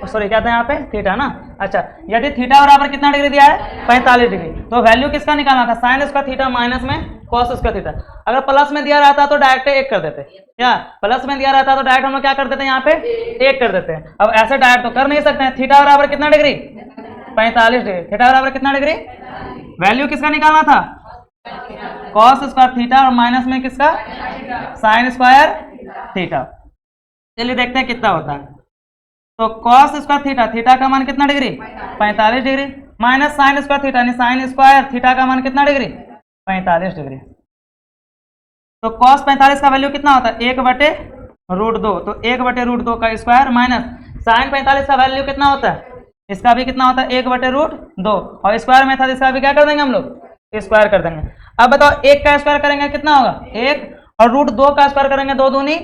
सॉरी क्या था यहाँ पे थीटा ना, अच्छा यदि थीटा बराबर कितना डिग्री दिया है 45 डिग्री, तो वैल्यू किसका निकालना था साइन स्क्वायर थीटा माइनस में कॉस स्क्वायर थीटा। अगर प्लस में दिया रहता तो डायरेक्ट 1 कर देते, क्या प्लस में दिया रहता तो डायरेक्ट हम लोग क्या कर देते हैं यहाँ पे 1 कर देते हैं। अब ऐसे डायरेक्ट तो कर नहीं सकते हैं, थीटा बराबर कितना डिग्री 45 डिग्री। थीटा बराबर कितना डिग्री? वैल्यू किसका निकालना था? कॉस स्क्वायर थीटा और माइनस में किसका? Sign square theta. चलिए देखते हैं कितना होता है। तो कॉस स्क्वायर थीटा, थीटा का मान कितना degree? 45 degree, minus sign square theta यानी साइन स्क्वायर थीटा का मान कितना डिग्री? 45 डिग्री। तो कॉस 45 का वैल्यू कितना होता है? 1/√2। तो 1/√2 का स्क्वायर माइनस साइन 45 का वैल्यू कितना होता है? इसका भी कितना होता है? 1/√2 और स्क्वायर में था इसका भी क्या कर देंगे हम लोग? स्क्वायर कर देंगे। अब बताओ 1 का स्क्वायर करेंगे कितना होगा? 1 और √2 का स्क्वायर करेंगे 2 दूनी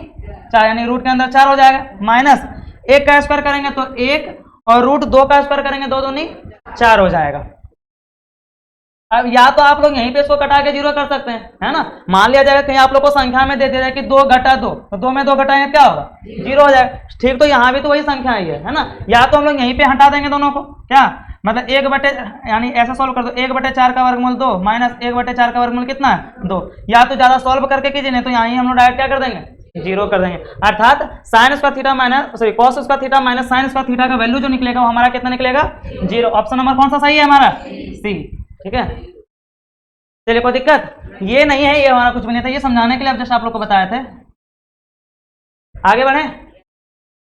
4 यानी रूट के अंदर 4 हो जाएगा। माइनस 1 का स्क्वायर करेंगे तो 1 और √2 का स्क्वायर करेंगे 2 दूनी 4 हो जाएगा। अब या तो आप लोग यहीं पे इसको कटा के 0 कर सकते हैं, है ना। मान लिया जाएगा कहीं आप लोग को संख्या में दे दिया जाए कि 2 घटा 2, तो 2 में 2 घटाएंगे क्या होगा? 0 हो जाएगा। ठीक, तो यहाँ भी तो वही संख्या ही है ना। या तो हम लोग यहीं पे हटा देंगे दोनों को, क्या मतलब 1 यानी ऐसा सॉल्व कर दो 1/4 का वर्गमूल 2 माइनस 1/4 का वर्गमूल कितना है? 2। या तो ज्यादा सॉल्व करके कीजिए, नहीं तो यहाँ ही हम लोग डायरेक्ट क्या कर देंगे? 0 कर देंगे। अर्थात sign square theta minus sorry cos square theta minus sign square theta का वैल्यू जो निकलेगा वो हमारा कितना निकलेगा? 0। ऑप्शन नंबर कौन सा सही है हमारा? सी। ठीक है, चलिए कोई दिक्कत ये नहीं है, ये हमारा कुछ भी नहीं था, ये समझाने के लिए अब जस्ट आप लोग को बताए थे। आगे बढ़े,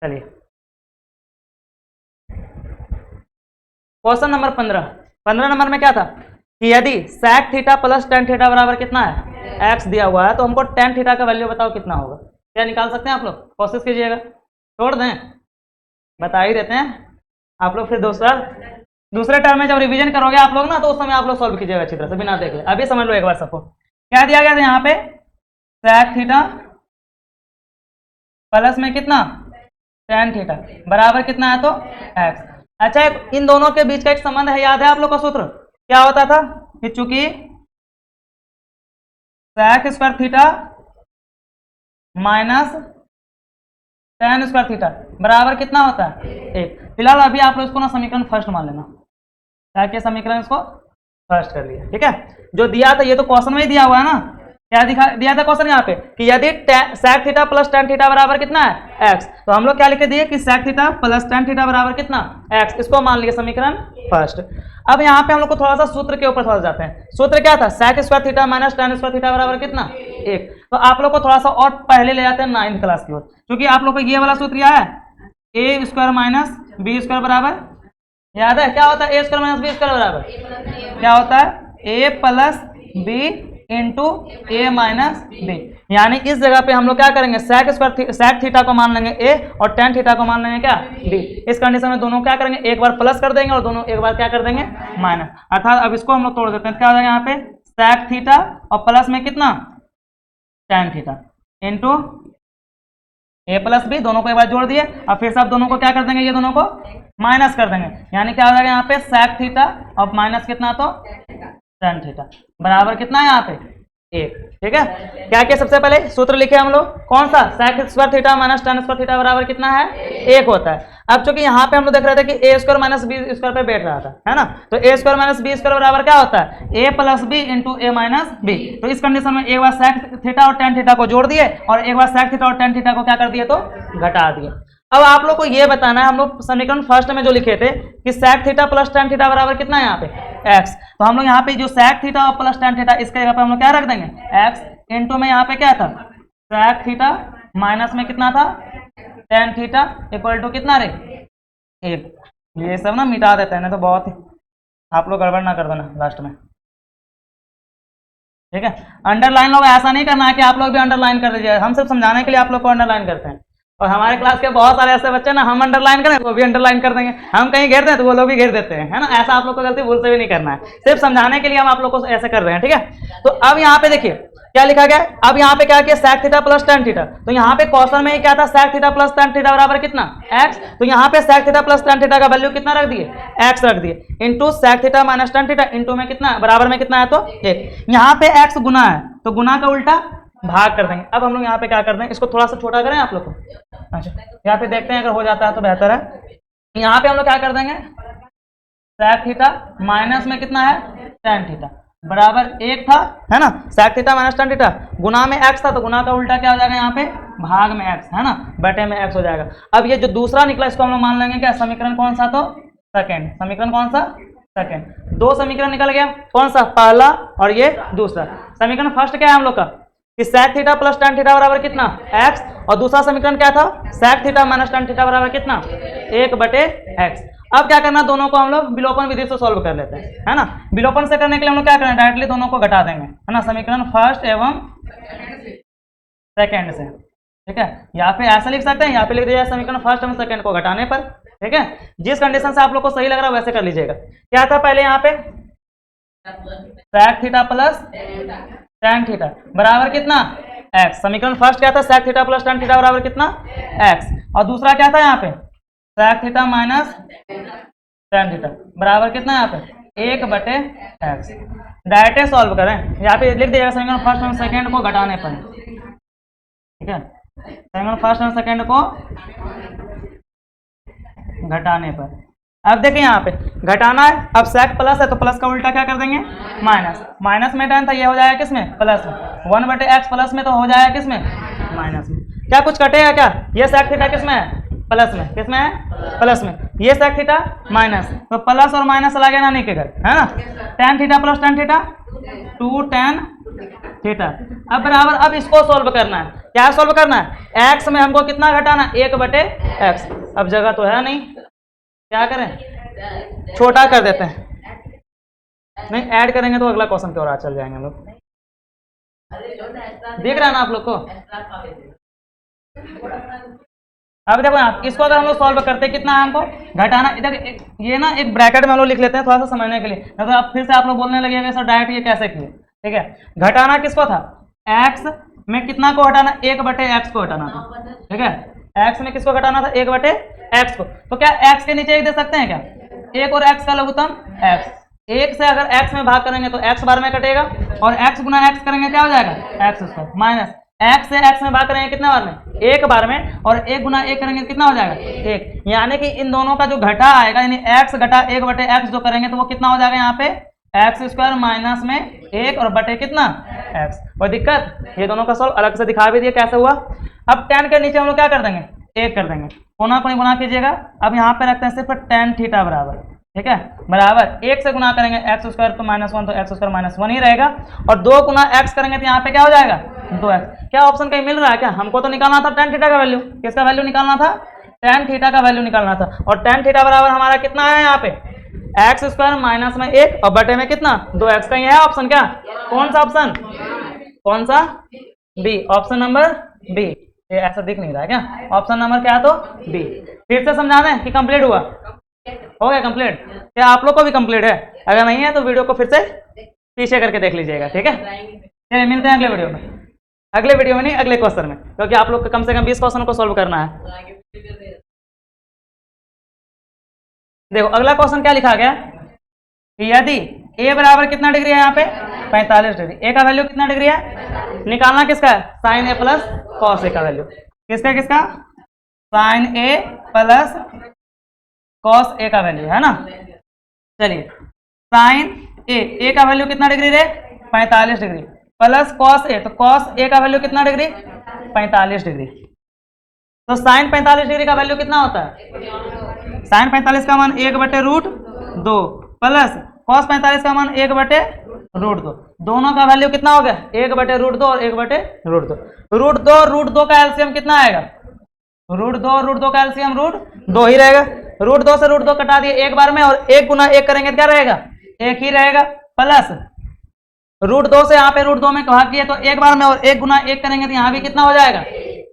चलिए क्वेश्चन नंबर 15 नंबर में क्या था कि यदि sec theta plus tan theta बराबर कितना है? x दिया हुआ है, तो हमको tan थीटा का वैल्यू बताओ कितना होगा। क्या निकाल सकते हैं आप लोग? कोशिश कीजिएगा, छोड़ दें, बता ही देते हैं आप लोग। फिर दूसरे टर्म में जब रिवीजन करोगे आप लोग ना, तो उस समय आप लोग सॉल्व कीजिएगा अच्छी तरह से, बिना देखे। अभी समझ लो एक बार सबको क्या दिया गया था यहाँ पे? sec थीटा प्लस में कितना? tan थीटा बराबर कितना है? तो x। अच्छा, इन दोनों के बीच का एक संबंध है, याद है आप लोग का सूत्र क्या होता था कि चूंकि sec square theta minus tan square theta बराबर कितना होता है? 1। फिलहाल अभी आप लोग इसको ना समीकरण फर्स्ट मान लेना, ताकि समीकरण इसको फर्स्ट कर लिया। ठीक है, जो दिया था ये तो क्वेश्चन में ही दिया हुआ है ना। क्या दिया था क्वेश्चन यहाँ पे कि यदि sec theta plus tan theta बराबर कितना है? x। तो हम लोग क्या लिखे दिए कि sec theta plus tan theta बराबर कितना? x। इसको मान लिए समीकरण फर्स्ट। अब यहाँ पे हम लोग को थोड़ा सा सूत्र के ऊपर थोड़ा जाते हैं। सूत्र क्या था? sec square theta minus tan square theta बराबर कितना? 1। तो आप लोग को थोड़ा सा और पहले ले जाते हैं 9th क्लास की ओर, क्योंकि आप लोग को ये वाला सूत्र याद है, a square minus B square बराबर, याद है क्या होता है? a square minus B square बराबर क्या होता है? a plus B into A minus B. यानी इस जगह पे हम लोग क्या करेंगे? sec थीटा को मान लेंगे a और tan थीटा को मान लेंगे क्या? b। इस कंडीशन में दोनों क्या करेंगे? एक बार प्लस कर देंगे और दोनों एक बार क्या कर देंगे? माइनस। अर्थात अब इसको हम लोग तोड़ देते हैं, क्या हो जाएगा यहाँ पे? sec थीटा और प्लस में कितना? tan theta into a plus B, दोनों को एक बार जोड़ दिए और फिर सब दोनों को क्या कर देंगे? ये दोनों को माइनस कर देंगे। यानी क्या हो जाएगा यहाँ पे? sec थीटा और माइनस कितना? तो tan थीटा बराबर कितना है यहाँ पे? 1। ठीक है, क्या किया? सबसे पहले सूत्र लिखे हम लोग, कौन सा? sec square theta minus tan square theta बराबर कितना है? 1 होता है। अब चूंकि यहाँ पे हम लोग देख रहे थे कि a square minus B square पे बैठ रहा था, है ना, तो a square minus B square बराबर क्या होता है? a plus B into A minus B. तो इस कंडीशन में एक बार sec थीटा और tan थीटा को जोड़ दिए और एक बार sec थीटा और tan थीटा को क्या कर दिए? तो घटा दिए। अब आप लोग को ये बताना है, हम लोग समीकरण फर्स्ट में जो लिखे थे कि sec theta plus tan theta बराबर कितना है यहाँ पे? x। तो हम लोग यहाँ पे जो sec थीटा और प्लस tan थीटा, इसके जगह पे हम लोग क्या रख देंगे? x इंटू में यहाँ पे क्या था? sec थीटा माइनस में कितना था? tan थीटा इक्वल टू कितना रे? 1। ये सब ना मिटा देते हैं ना, तो बहुत ही आप लोग गड़बड़ ना कर देना लास्ट में। ठीक है, अंडरलाइन लोग ऐसा नहीं करना है कि आप लोग भी अंडरलाइन कर दीजिए। हम सिर्फ समझाने के लिए आप लोग को अंडरलाइन करते हैं, और हमारे क्लास के बहुत सारे ऐसे बच्चे ना, हम अंडरलाइन करें वो भी अंडरलाइन कर देंगे, हम कहीं घेर दें तो वो लोग भी घेर देते हैं, है ना। ऐसा आप लोग को गलती भूल से भी नहीं करना है, सिर्फ समझाने के लिए हम आप लोग को ऐसे कर रहे हैं। ठीक है, तो अब यहाँ पे देखिए क्या लिखा गया। अब यहाँ पे क्या किया? sec theta plus tan theta. तो यहाँ पे क्वेश्चन में ही क्या था? sec theta plus tan theta बराबर कितना? x। तो यहाँ पे sec theta plus tan theta का वैल्यू कितना रख दिए? x रख दिए into sec theta minus tan theta into में कितना बराबर में कितना है? तो 1। यहाँ पे x गुना है तो गुना का उल्टा भाग कर देंगे। अब हम लोग यहाँ पे क्या कर देंगे? इसको थोड़ा सा छोटा करें आप लोग को। अच्छा, यहाँ पे देखते हैं अगर हो जाता है तो बेहतर है। यहाँ पे हम लोग क्या कर देंगे? sec थीटा माइनस में कितना है? tan थीटा बराबर 1 था, है ना। sec theta minus tan theta गुना में x था, तो गुना का उल्टा क्या हो जाएगा? यहाँ पे भाग में x, है ना, बटे में x हो जाएगा। अब ये जो दूसरा निकला इसको हम लोग मान लेंगे क्या? समीकरण कौन सा? तो सेकेंड, समीकरण कौन सा, सेकेंड। दो समीकरण निकल गया, कौन सा, पहला और ये दूसरा। समीकरण फर्स्ट क्या है हम लोग का कि sec theta plus tan theta बराबर कितना, x, और दूसरा समीकरण क्या था, sec theta minus tan theta बराबर कितना, 1/x। अब क्या करना, दोनों को हम लोग विलोपन विधि से सॉल्व कर लेते हैं, है ना। विलोपन से करने के लिए हम लोग क्या करें, डायरेक्टली दोनों को घटा देंगे, है ना, समीकरण फर्स्ट एवं सेकेंड से, ठीक है। यहाँ पे ऐसा लिख सकते हैं, यहाँ पे लिख दिया समीकरण फर्स्ट एवं सेकेंड को घटाने पर, ठीक है। जिस कंडीशन से आप लोग को सही लग रहा है वैसे कर लीजिएगा। क्या था पहले यहाँ पे, sec theta plus tan theta बराबर कितना, x। समीकरण फर्स्ट क्या था, sec theta plus tan theta बराबर कितना, x, और दूसरा क्या था यहाँ पे, sec theta minus tan theta बराबर कितना, यहाँ पे 1/x। डायरेक्ट सॉल्व करें, यहाँ पे लिख दिएगा समीकरण फर्स्ट और सेकेंड को घटाने पर, ठीक है। समीकरण फर्स्ट और सेकेंड को घटाने पर, अब देखिए यहाँ पे घटाना है, अब sec प्लस है तो प्लस का उल्टा क्या कर देंगे, माइनस। माइनस में tan था, ये हो जाएगा किसमें, प्लस में। 1/x प्लस में तो हो जाएगा किसमें, माइनस में। क्या कुछ कटेगा क्या, ये sec थीटा किसमें है, प्लस में, किसमें है, प्लस में। ये sec थीटा माइनस, तो प्लस और माइनस लगे ना नहीं के घर, है ना। tan theta plus tan theta 2 tan theta. अब बराबर, अब इसको सोल्व करना है, क्या सोल्व करना है, x में हमको कितना घटाना, 1/x। अब जगह तो है नहीं, क्या करें, छोटा कर देते हैं, नहीं ऐड करेंगे तो अगला क्वेश्चन की ओर चल जाएंगे हम लोग। देख रहे हैं ना आप लोग को। अब देखो यहाँ इसको अगर हम लोग सॉल्व करते हैं, कितना है हमको घटाना, इधर ये ना एक ब्रैकेट में हम लोग लिख लेते हैं थोड़ा सा समझने के लिए, तो अब फिर से आप लोग बोलने लगेगा सर डायरेक्ट ये कैसे किए, ठीक है। घटाना किसको था, x में कितना को हटाना, 1/x को हटाना था, ठीक है। x में किसको घटाना था, 1/x को। तो क्या x के नीचे एक दे सकते हैं क्या, 1 और x का लघुत्तम x। 1 से अगर x में भाग करेंगे तो x बार में कटेगा, और x गुना x करेंगे क्या हो जाएगा, x² माइनस x से x में भाग करेंगे कितने बार में, 1 बार में, और 1 गुना 1 करेंगे कितना हो जाएगा, 1। यानी कि इन दोनों का जो घटा आएगा, यानी x घटा 1/x जो करेंगे तो वो कितना हो जाएगा, यहाँ पे x² माइनस में 1 और बटे कितना, x। कोई दिक्कत, ये दोनों का सॉल्व अलग से दिखा भी दिया कैसे हुआ। अब tan के नीचे हम लोग क्या कर देंगे, 1 कर देंगे, कोना कोनी गुना कीजिएगा। अब यहाँ पे रखते हैं सिर्फ tan थीटा बराबर, ठीक है, बराबर 1 से गुना करेंगे x² तो -1, तो x² -1 ही रहेगा, और 2 गुना x करेंगे तो यहाँ पे क्या हो जाएगा, 2x। क्या ऑप्शन कहीं मिल रहा है क्या, हमको तो निकालना था tan थीटा का वैल्यू, किसका वैल्यू निकालना था, tan थीटा का वैल्यू निकालना था, और tan थीटा बराबर हमारा कितना है यहाँ पे, x² माइनस में 1 और बटे में कितना, 2x। कहीं है ऑप्शन क्या, कौन सा ऑप्शन, कौन सा, बी, ऑप्शन नंबर बी। ये ऐसा दिख नहीं रहा है क्या, ऑप्शन नंबर क्या तो बी। फिर से समझा दें कि कंप्लीट हुआ, हो गया कंप्लीट, क्या आप लोग को भी कंप्लीट है, अगर नहीं है तो वीडियो को फिर से पीछे करके देख लीजिएगा, ठीक है। चलिए मिलते हैं अगले वीडियो में, अगले वीडियो में नहीं अगले क्वेश्चन में, क्योंकि आप लोग को कम से कम 20 क्वेश्चन को सॉल्व करना है। देखो अगला क्वेश्चन क्या लिखा गया, यदि a बराबर कितना डिग्री है, यहाँ पे 45 डिग्री, a का वैल्यू कितना डिग्री है, निकालना किसका है, sine a plus cos a का वैल्यू, किसका किसका, sine a plus cos a का वैल्यू, है ना। चलिए साइन a का वैल्यू कितना डिग्री रे, 45 डिग्री, प्लस कॉस a, तो कॉस a का वैल्यू कितना डिग्री, 45 डिग्री। तो साइन 45 डिग्री का वैल्यू कितना होता है, साइन 45 का मान 1/√2 प्लस कॉस 45 का मान 1/√2, दोनों का वैल्यू कितना हो गया, 1/√2 और 1/√2। √2 का एलसीएम कितना आएगा, √2 का एलसीएम √2 ही रहेगा। √2 से √2 कटा दिए एक बार में, और 1 गुना 1 करेंगे क्या रहेगा, 1 ही रहेगा, प्लस √2 से यहाँ पे √2 में भाग किए तो एक बार में, और 1 गुना 1 करेंगे तो यहाँ भी कितना हो जाएगा,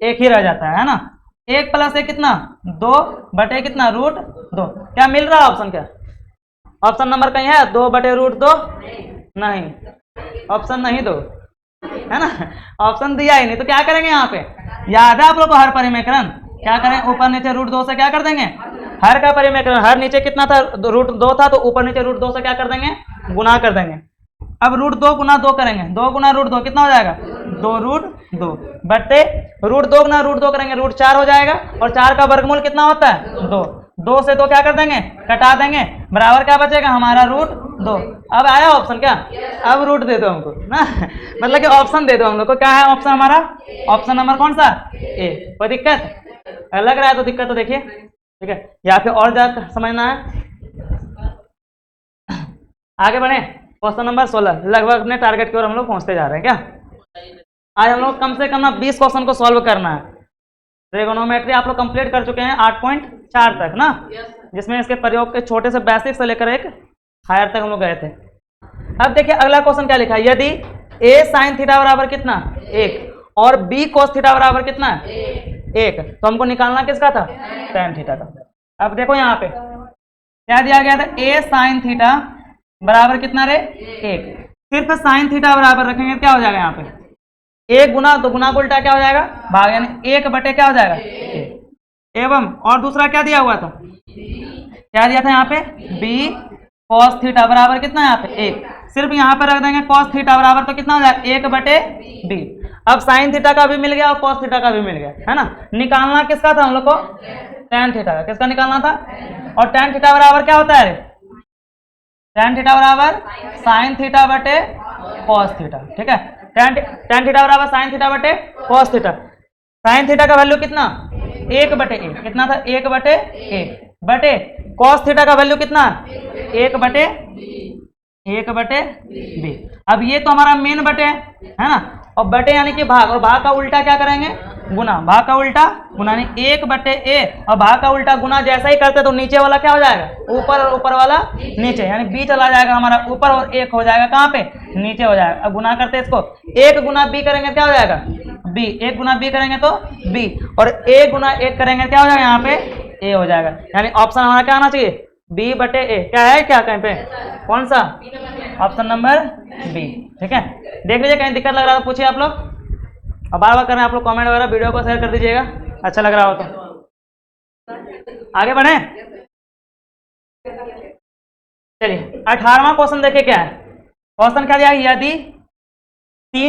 1 ही रह जाता है ना। 1 प्लस 1 कितना, 2 बटे कितना, √2। क्या मिल रहा है ऑप्शन, क्या ऑप्शन नंबर कहीं है, 2/√2 नहीं, ऑप्शन नहीं दो, है ना, ऑप्शन दिया ही नहीं, तो क्या करेंगे यहाँ पे, याद है आप लोग को हर परिमेकरण, क्या करें, ऊपर नीचे √2 से क्या कर देंगे, हर का परिमेकरण, हर नीचे कितना था, √2 था, तो ऊपर नीचे √2 से क्या कर देंगे, गुना कर देंगे। अब √2 गुना 2 करेंगे, 2 गुना √2 कितना हो जाएगा, 2√2 बटे √2 गुना √2 करेंगे, √4 हो जाएगा, और 4 का वर्गमूल कितना होता है, 2। 2 से 2 क्या कर देंगे, कटा देंगे, बराबर क्या बचेगा हमारा, √2। अब आया ऑप्शन क्या, अब रूट दे दो हमको ना, मतलब कि ऑप्शन दे दो हम लोग को, क्या है ऑप्शन हमारा, ऑप्शन नंबर कौन सा, ए। कोई दिक्कत लग रहा है तो दिक्कत तो देखिए, ठीक है, या फिर और ज्यादा समझना है आगे बढ़े, क्वेश्चन नंबर 16, लगभग अपने टारगेट की ओर हम लोग पहुंचते जा रहे हैं। क्या आज हम लोग कम से कम ना 20 क्वेश्चन को सॉल्व करना है। ट्रिगोनोमेट्री आप लोग कंप्लीट कर चुके हैं 8.4 तक ना, जिसमें इसके प्रयोग के छोटे से बेसिक से लेकर एक हायर तक हम लोग गए थे। अब देखिए अगला क्वेश्चन क्या लिखा है, यदि a sin थीटा बराबर कितना 1 और b cos थीटा बराबर कितना है 1, तो हमको निकालना किसका था, tan थीटा का। अब देखो यहाँ पे क्या दिया गया था, a sin थीटा बराबर कितना रे 1, सिर्फ sin थीटा बराबर रखेंगे क्या हो जाएगा यहाँ पे 1 गुना, तो गुना को उल्टा क्या हो जाएगा भाग, यानी 1 बटे क्या हो जाएगा 1। एवं और दूसरा क्या दिया हुआ था, क्या दिया था यहाँ पे b cos थीटा बराबर कितना है यहाँ पे 1, सिर्फ यहाँ पे रख देंगे cos थीटा बराबर तो कितना हो जाएगा 1 बटे b। अब sin थीटा का भी मिल गया और cos थीटा का भी मिल गया, है ना। निकालना किसका था हम लोग को, tan थीटा का। किसका निकालना था, और tan थीटा बराबर क्या होता है, tan थीटा बराबर sin थीटा बटे cos थीटा, ठीक है। tan थीटा बराबर sin थीटा बटे cos थीटा। sin थीटा का वैल्यू कितना 1 बटे 1, कितना था 1 बटे 1 बटे cos थीटा का वैल्यू कितना 1 बटे b। अब ये तो हमारा मेन बटे है ना, और बटे यानी कि भाग, और भाग का उल्टा क्या करेंगे गुना, भाग का उल्टा गुना, यानी 1 बटे a और भाग का उल्टा गुना जैसा ही करते तो नीचे वाला क्या हो जाएगा ऊपर और ऊपर वाला नीचे, यानी b चला जाएगा हमारा ऊपर और 1 हो जाएगा कहाँ पे नीचे हो जाएगा। अब गुना करते इसको 1 गुना b करेंगे क्या हो जाएगा b, 1 गुना b करेंगे तो b, और a गुना 1 करेंगे क्या हो जाएगा यहाँ पे a हो जाएगा। यानी ऑप्शन हमारा क्या आना चाहिए b बटे a, क्या है क्या कहीं पे कौन सा, ऑप्शन नंबर b, ठीक है। देख लीजिए कहीं दिक्कत लग रहा है तो पूछिए आप लोग, और बार बार करें आप लोग कमेंट वगैरह, वीडियो को शेयर कर दीजिएगा अच्छा लग रहा हो तो। आगे बढ़े, चलिए 18वां क्वेश्चन देखिए क्या है। क्वेश्चन क्या दिया, यदि 3